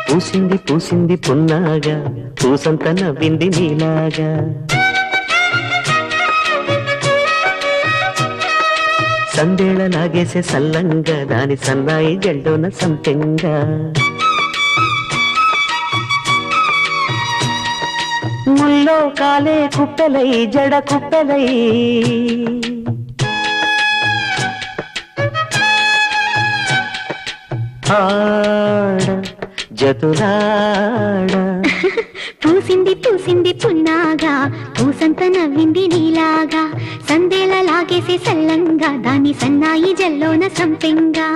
పూసింది పూసింది పున్నాగా పూసంత నవ్వింది నీలాగా సందేళ లాగేసే సల్లంగా దాని సన్నాయి జెండోన సంపెంగా ముల్లో కాలే కుప్పెలై జడ కుప్పెలై ఆడ జతులాడ పూసింది పూసింది పున్నాగా పూసంత నవ్వింది నీలాగా సందేల లాగేసే సల్లంగా దాని సన్నాయి జల్లోన సంపెంగా